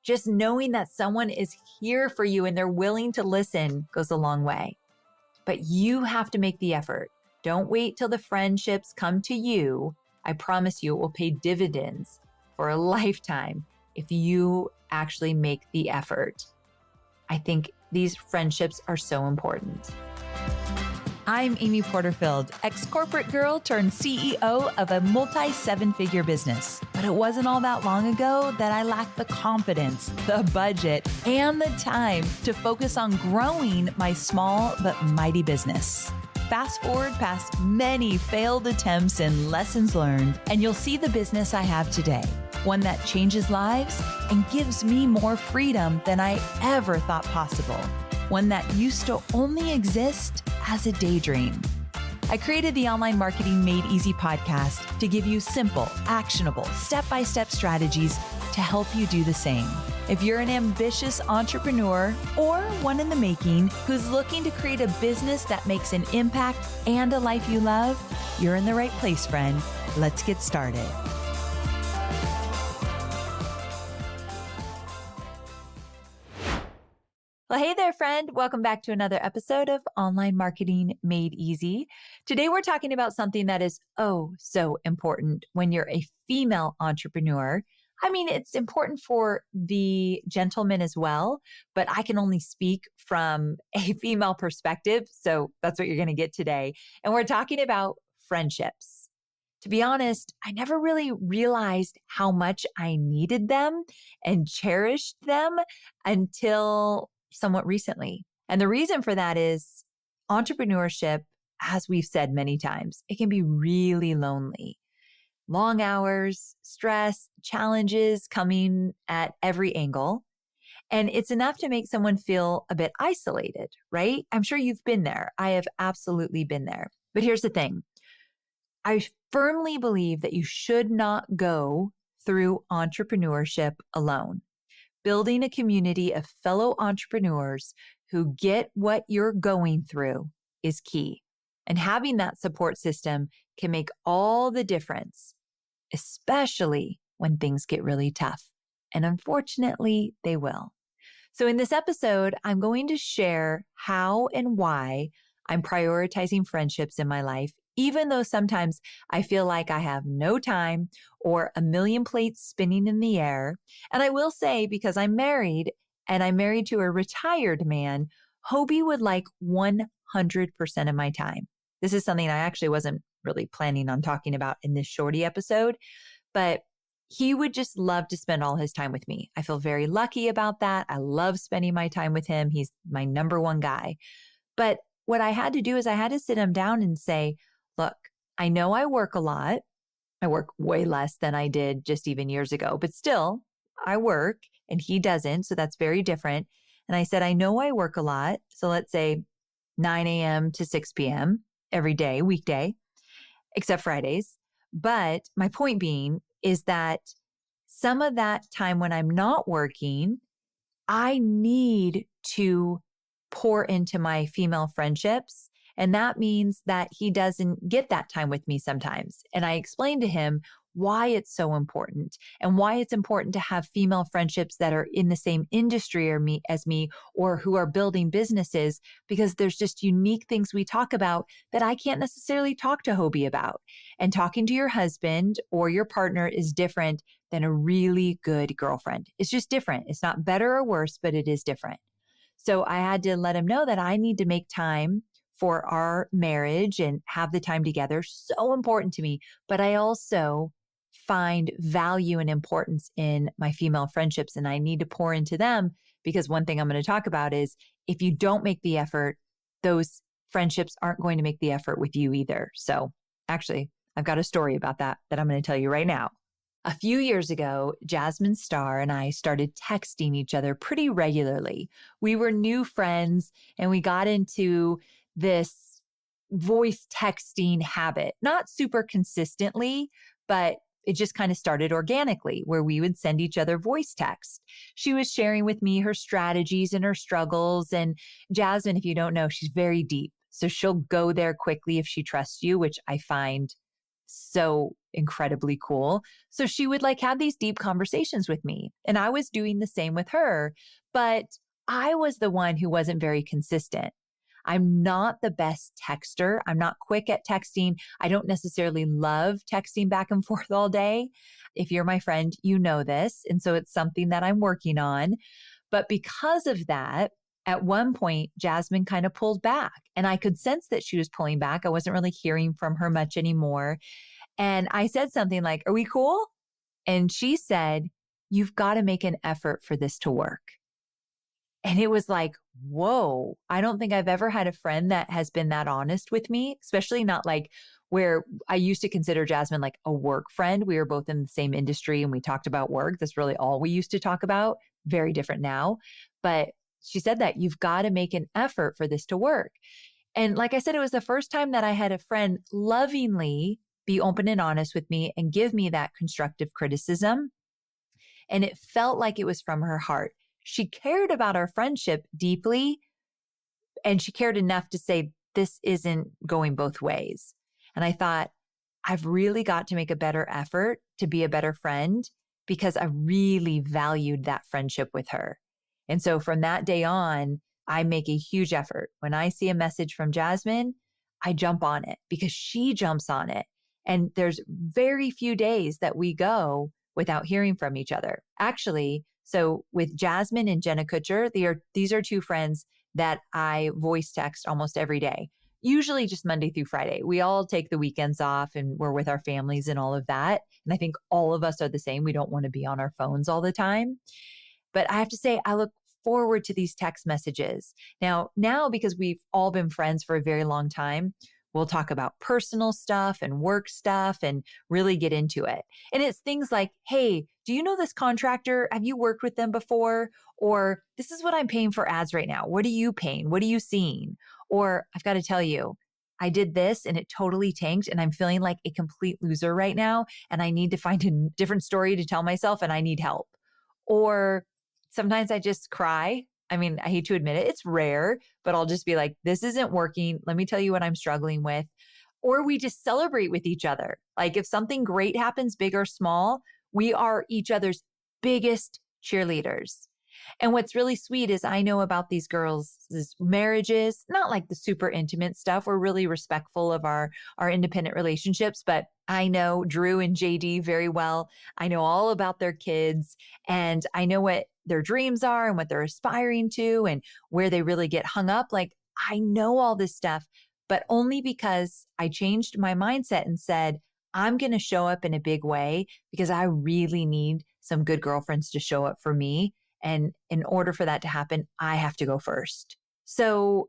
Just knowing that someone is here for you and they're willing to listen goes a long way. But you have to make the effort. Don't wait till the friendships come to you. I promise you it will pay dividends for a lifetime if you actually make the effort. I think these friendships are so important. I'm Amy Porterfield, ex-corporate girl turned CEO of a multi-seven-figure business. But it wasn't all that long ago that I lacked the confidence, the budget, and the time to focus on growing my small but mighty business. Fast forward past many failed attempts and lessons learned, and you'll see the business I have today. One that changes lives and gives me more freedom than I ever thought possible. One that used to only exist as a daydream. I created the Online Marketing Made Easy podcast to give you simple, actionable, step-by-step strategies to help you do the same. If you're an ambitious entrepreneur or one in the making who's looking to create a business that makes an impact and a life you love, you're in the right place, friend. Let's get started. Well, hey there, friend. Welcome back to another episode of Online Marketing Made Easy. Today, we're talking about something that is so important when you're a female entrepreneur. I mean, it's important for the gentleman as well, but I can only speak from a female perspective. So that's what you're going to get today. And we're talking about friendships. To be honest, I never really realized how much I needed them and cherished them until somewhat recently. And the reason for that is entrepreneurship, as we've said many times, it can be really lonely. Long hours, stress, challenges coming at every angle. And it's enough to make someone feel a bit isolated, right? I'm sure you've been there. I have absolutely been there. But here's the thing. I firmly believe that you should not go through entrepreneurship alone. Building a community of fellow entrepreneurs who get what you're going through is key. And having that support system can make all the difference, especially when things get really tough. And unfortunately, they will. So in this episode, I'm going to share how and why I'm prioritizing friendships in my life, even though sometimes I feel like I have no time or a million plates spinning in the air. And I will say, because I'm married and I'm married to a retired man, Hobie would like 100% of my time. This is something I actually wasn't really planning on talking about in this shorty episode, but he would just love to spend all his time with me. I feel very lucky about that. I love spending my time with him. He's my number one guy. But what I had to do is I had to sit him down and say, look, I know I work a lot. I work way less than I did just even years ago, but still I work and he doesn't. So that's very different. And I said, I know I work a lot. So let's say 9 a.m. to 6 p.m. every day, weekday, except Fridays. But my point being is that some of that time when I'm not working, I need to pour into my female friendships. And that means that he doesn't get that time with me sometimes. And I explained to him why it's so important and why it's important to have female friendships that are in the same industry as me or who are building businesses, because there's just unique things we talk about that I can't necessarily talk to Hobie about. And talking to your husband or your partner is different than a really good girlfriend. It's just different. It's not better or worse, but it is different. So I had to let him know that I need to make time for our marriage and have the time together. So important to me. But I also find value and importance in my female friendships, and I need to pour into them, because one thing I'm going to talk about is if you don't make the effort, those friendships aren't going to make the effort with you either. So actually, I've got a story about that I'm going to tell you right now. A few years ago, Jasmine Starr and I started texting each other pretty regularly. We were new friends and we got into this voice texting habit, not super consistently, but it just kind of started organically where we would send each other voice text. She was sharing with me her strategies and her struggles. And Jasmine, if you don't know, she's very deep. So she'll go there quickly if she trusts you, which I find so incredibly cool. So she would like have these deep conversations with me. And I was doing the same with her, but I was the one who wasn't very consistent. I'm not the best texter. I'm not quick at texting. I don't necessarily love texting back and forth all day. If you're my friend, you know this. And so it's something that I'm working on. But because of that, at one point, Jasmine kind of pulled back and I could sense that she was pulling back. I wasn't really hearing from her much anymore. And I said something like, "Are we cool?" And she said, "You've got to make an effort for this to work." And it was like, whoa, I don't think I've ever had a friend that has been that honest with me, especially not like where I used to consider Jasmine like a work friend. We were both in the same industry and we talked about work. That's really all we used to talk about. Very different now. But she said that you've got to make an effort for this to work. And like I said, it was the first time that I had a friend lovingly be open and honest with me and give me that constructive criticism. And it felt like it was from her heart. She cared about our friendship deeply, and she cared enough to say, this isn't going both ways. And I thought, I've really got to make a better effort to be a better friend because I really valued that friendship with her. And so from that day on, I make a huge effort. When I see a message from Jasmine, I jump on it because she jumps on it. And there's very few days that we go without hearing from each other. Actually, so with Jasmine and Jenna Kutcher, these are two friends that I voice text almost every day, usually just Monday through Friday. We all take the weekends off and we're with our families and all of that. And I think all of us are the same. We don't want to be on our phones all the time. But I have to say, I look forward to these text messages. Now, because we've all been friends for a very long time, we'll talk about personal stuff and work stuff and really get into it. And it's things like, hey, do you know this contractor? Have you worked with them before? Or this is what I'm paying for ads right now. What are you paying? What are you seeing? Or I've got to tell you, I did this and it totally tanked and I'm feeling like a complete loser right now. And I need to find a different story to tell myself and I need help. Or sometimes I just cry. I mean, I hate to admit it, it's rare, but I'll just be like, this isn't working. Let me tell you what I'm struggling with. Or we just celebrate with each other. Like if something great happens, big or small, we are each other's biggest cheerleaders. And what's really sweet is I know about these girls' marriages, not like the super intimate stuff. We're really respectful of our independent relationships, but I know Drew and JD very well. I know all about their kids and I know what their dreams are and what they're aspiring to and where they really get hung up. Like I know all this stuff, but only because I changed my mindset and said, I'm going to show up in a big way because I really need some good girlfriends to show up for me. And in order for that to happen, I have to go first. So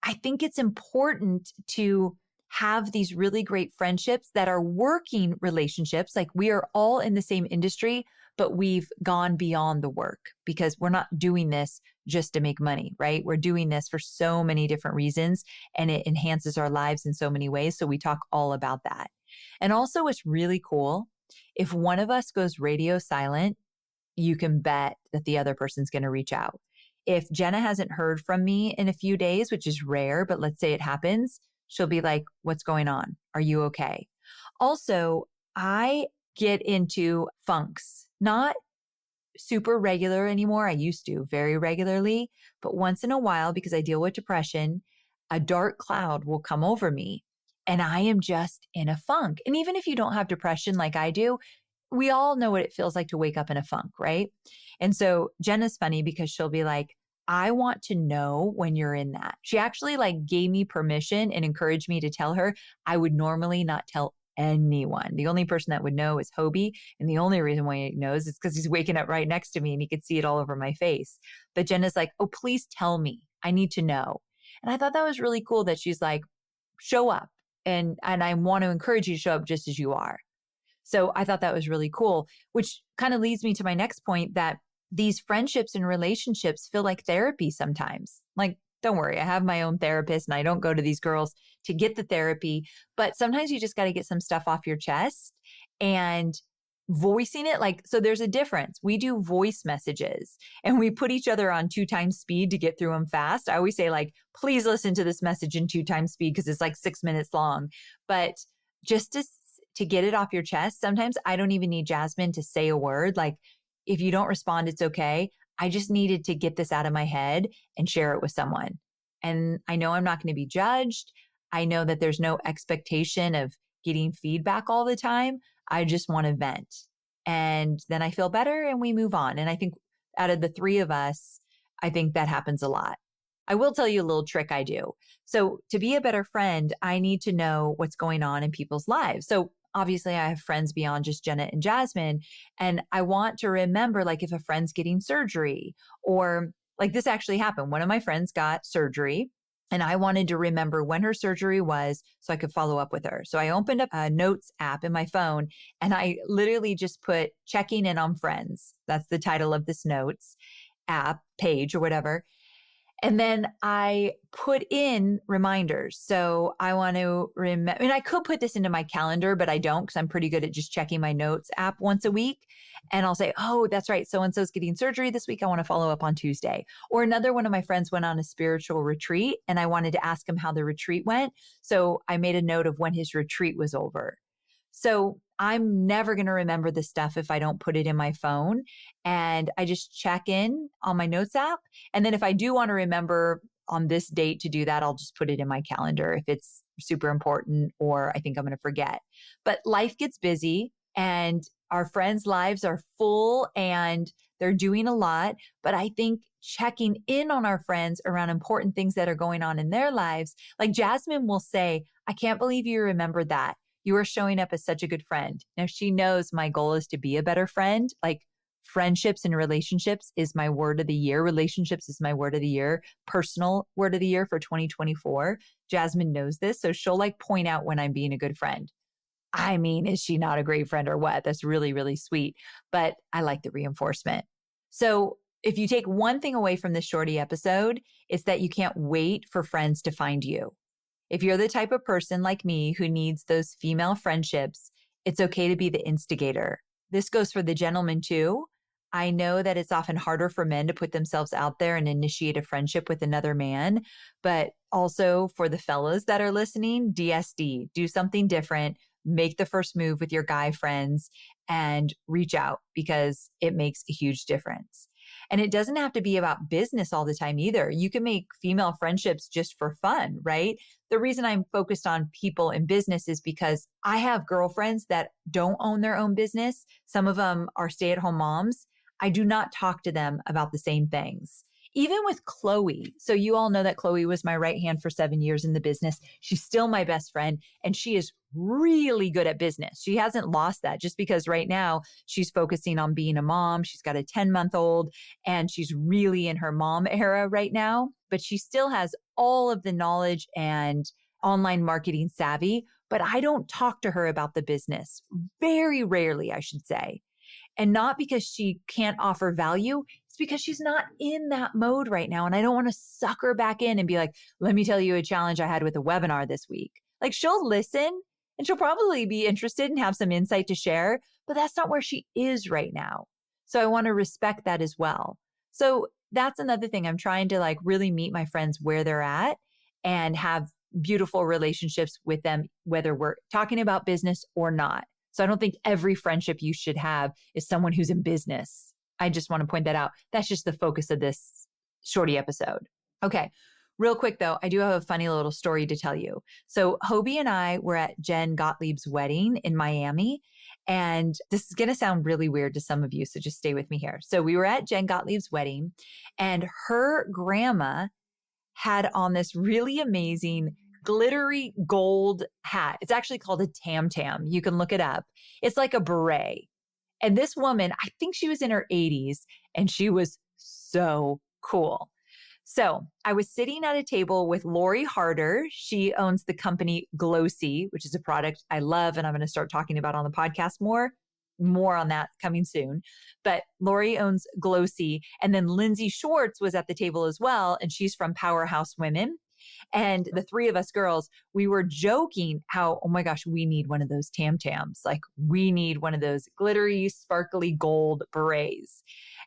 I think it's important to have these really great friendships that are working relationships. Like we are all in the same industry, but we've gone beyond the work because we're not doing this just to make money, right? We're doing this for so many different reasons and it enhances our lives in so many ways. So we talk all about that. And also it's really cool. If one of us goes radio silent, you can bet that the other person's going to reach out. If Jenna hasn't heard from me in a few days, which is rare, but let's say it happens, she'll be like, what's going on? Are you okay? Also, I get into funks, not super regular anymore. I used to very regularly, but once in a while, because I deal with depression, a dark cloud will come over me and I am just in a funk. And even if you don't have depression like I do, we all know what it feels like to wake up in a funk, right? And so Jenna's funny because she'll be like, I want to know when you're in that. She actually like gave me permission and encouraged me to tell her. I would normally not tell anyone. The only person that would know is Hobie. And the only reason why he knows is because he's waking up right next to me and he could see it all over my face. But Jenna's like, oh, please tell me. I need to know. And I thought that was really cool that she's like, show up. And I want to encourage you to show up just as you are. So I thought that was really cool, which kind of leads me to my next point that these friendships and relationships feel like therapy sometimes. Like, don't worry, I have my own therapist and I don't go to these girls to get the therapy, but sometimes you just got to get some stuff off your chest and voicing it. Like, so there's a difference. We do voice messages and we put each other on 2 times speed to get through them fast. I always say like, please listen to this message in 2 times speed because it's like 6 minutes long, but just to get it off your chest. Sometimes I don't even need Jasmine to say a word. Like, if you don't respond, it's okay. I just needed to get this out of my head and share it with someone. And I know I'm not going to be judged. I know that there's no expectation of getting feedback all the time. I just want to vent. And then I feel better and we move on. And I think out of the three of us, I think that happens a lot. I will tell you a little trick I do. So to be a better friend, I need to know what's going on in people's lives. So obviously I have friends beyond just Jenna and Jasmine. And I want to remember, like, if a friend's getting surgery, or like this actually happened. One of my friends got surgery and I wanted to remember when her surgery was so I could follow up with her. So I opened up a notes app in my phone and I literally just put checking in on friends. That's the title of this notes app page or whatever. And then I put in reminders. So I want to remember, and I could put this into my calendar, but I don't because I'm pretty good at just checking my notes app once a week. And I'll say, oh, that's right. So-and-so's getting surgery this week. I want to follow up on Tuesday. Or another one of my friends went on a spiritual retreat and I wanted to ask him how the retreat went. So I made a note of when his retreat was over. So I'm never going to remember this stuff if I don't put it in my phone. And I just check in on my notes app. And then if I do want to remember on this date to do that, I'll just put it in my calendar if it's super important or I think I'm going to forget. But life gets busy and our friends' lives are full and they're doing a lot. But I think checking in on our friends around important things that are going on in their lives, like Jasmine will say, I can't believe you remembered that. You are showing up as such a good friend. Now, she knows my goal is to be a better friend. Like, friendships and relationships is my word of the year. Relationships is my word of the year. Personal word of the year for 2024. Jasmine knows this. So she'll like point out when I'm being a good friend. I mean, is she not a great friend or what? That's really, really sweet. But I like the reinforcement. So if you take one thing away from this shorty episode, it's that you can't wait for friends to find you. If you're the type of person like me who needs those female friendships, it's okay to be the instigator. This goes for the gentleman too. I know that it's often harder for men to put themselves out there and initiate a friendship with another man, but also for the fellas that are listening, DSD, do something different, make the first move with your guy friends and reach out because it makes a huge difference. And it doesn't have to be about business all the time either. You can make female friendships just for fun, right? The reason I'm focused on people in business is because I have girlfriends that don't own their own business. Some of them are stay-at-home moms. I do not talk to them about the same things. Even with Chloe. So you all know that Chloe was my right hand for 7 years in the business. She's still my best friend and she is really good at business. She hasn't lost that just because right now she's focusing on being a mom. She's got a 10-month-old and she's really in her mom era right now, but she still has all of the knowledge and online marketing savvy, but I don't talk to her about the business. Very rarely, I should say. And not because she can't offer value, it's because she's not in that mode right now. And I don't want to suck her back in and be like, let me tell you a challenge I had with a webinar this week. Like, she'll listen and she'll probably be interested and have some insight to share, but that's not where she is right now. So I want to respect that as well. So that's another thing. I'm trying to like really meet my friends where they're at and have beautiful relationships with them, whether we're talking about business or not. So I don't think every friendship you should have is someone who's in business. I just want to point that out. That's just the focus of this shorty episode. Okay. Real quick though, I do have a funny little story to tell you. So Hobie and I were at Jen Gottlieb's wedding in Miami. And this is going to sound really weird to some of you. So just stay with me here. So we were at Jen Gottlieb's wedding and her grandma had on this really amazing glittery gold hat. It's actually called a tam tam. You can look it up. It's like a beret. And this woman, I think she was in her 80s and she was so cool. So I was sitting at a table with Lori Harder. She owns the company Glossy, which is a product I love and I'm going to start talking about on the podcast more. More on that coming soon. But Lori owns Glossy. And then Lindsay Schwartz was at the table as well. And she's from Powerhouse Women. And the three of us girls, we were joking how, oh my gosh, we need one of those tam tams. Like, we need one of those glittery, sparkly gold berets.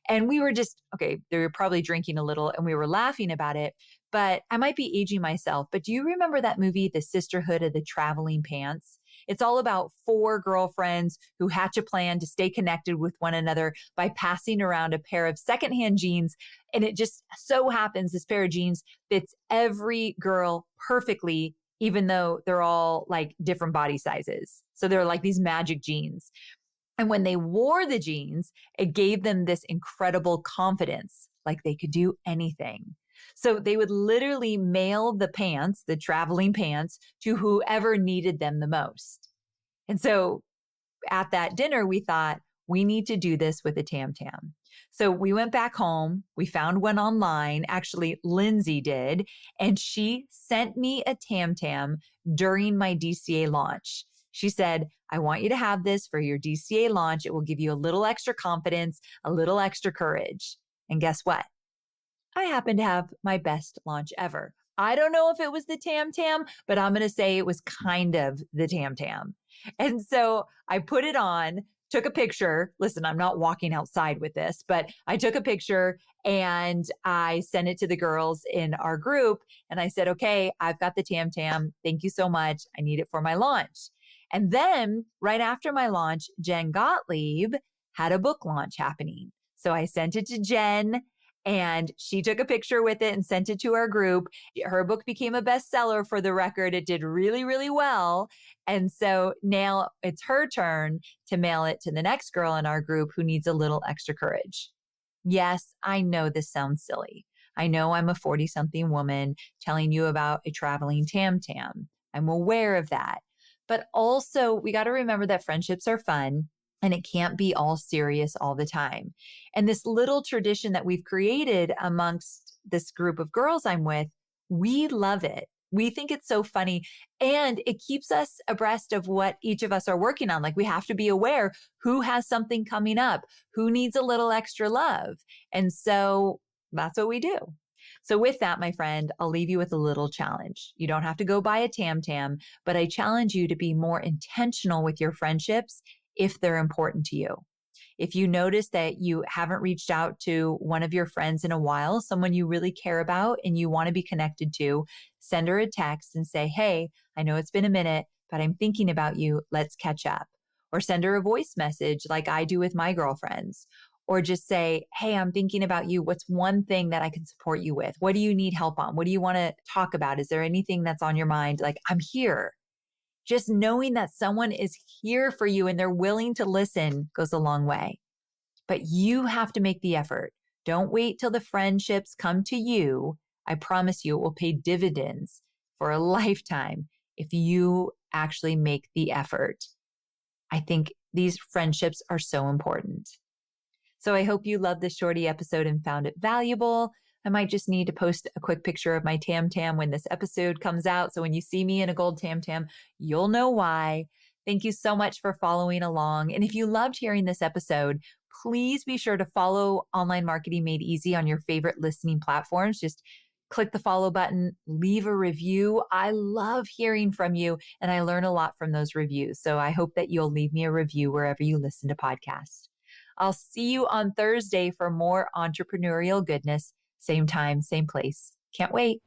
And we were just, okay, they were probably drinking a little and we were laughing about it, but I might be aging myself. But do you remember that movie, The Sisterhood of the Traveling Pants? It's all about four girlfriends who hatch a plan to stay connected with one another by passing around a pair of secondhand jeans. And it just so happens this pair of jeans fits every girl perfectly, even though they're all like different body sizes. So they're like these magic jeans. And when they wore the jeans, it gave them this incredible confidence, like they could do anything. So they would literally mail the pants, the traveling pants, to whoever needed them the most. And so at that dinner, we thought, we need to do this with a Tam Tam. So we went back home. We found one online. Actually, Lindsay did. And she sent me a Tam Tam during my DCA launch. She said, I want you to have this for your DCA launch. It will give you a little extra confidence, a little extra courage. And guess what? I happen to have my best launch ever. I don't know if it was the Tam Tam, but I'm going to say it was kind of the Tam Tam. And so I put it on, took a picture. Listen, I'm not walking outside with this, but I took a picture and I sent it to the girls in our group. And I said, okay, I've got the Tam Tam. Thank you so much. I need it for my launch. And then right after my launch, Jen Gottlieb had a book launch happening. So I sent it to Jen and she took a picture with it and sent it to our group. Her book became a bestseller for the record. It did really, really well. And so now it's her turn to mail it to the next girl in our group who needs a little extra courage. Yes, I know this sounds silly. I know I'm a 40-something woman telling you about a traveling Tam Tam. I'm aware of that. But also, we got to remember that friendships are fun and it can't be all serious all the time. And this little tradition that we've created amongst this group of girls I'm with, we love it. We think it's so funny and it keeps us abreast of what each of us are working on. Like we have to be aware who has something coming up, who needs a little extra love. And so that's what we do. So with that, my friend, I'll leave you with a little challenge. You don't have to go buy a Tam Tam, but I challenge you to be more intentional with your friendships if they're important to you. If you notice that you haven't reached out to one of your friends in a while, someone you really care about and you want to be connected to, send her a text and say, hey, I know it's been a minute, but I'm thinking about you. Let's catch up. Or send her a voice message like I do with my girlfriends. Or just say, hey, I'm thinking about you. What's one thing that I can support you with? What do you need help on? What do you want to talk about? Is there anything that's on your mind? Like, I'm here. Just knowing that someone is here for you and they're willing to listen goes a long way. But you have to make the effort. Don't wait till the friendships come to you. I promise you it will pay dividends for a lifetime if you actually make the effort. I think these friendships are so important. So I hope you loved this shorty episode and found it valuable. I might just need to post a quick picture of my Tam Tam when this episode comes out. So when you see me in a gold Tam Tam, you'll know why. Thank you so much for following along. And if you loved hearing this episode, please be sure to follow Online Marketing Made Easy on your favorite listening platforms. Just click the follow button, leave a review. I love hearing from you and I learn a lot from those reviews. So I hope that you'll leave me a review wherever you listen to podcasts. I'll see you on Thursday for more entrepreneurial goodness. Same time, same place. Can't wait.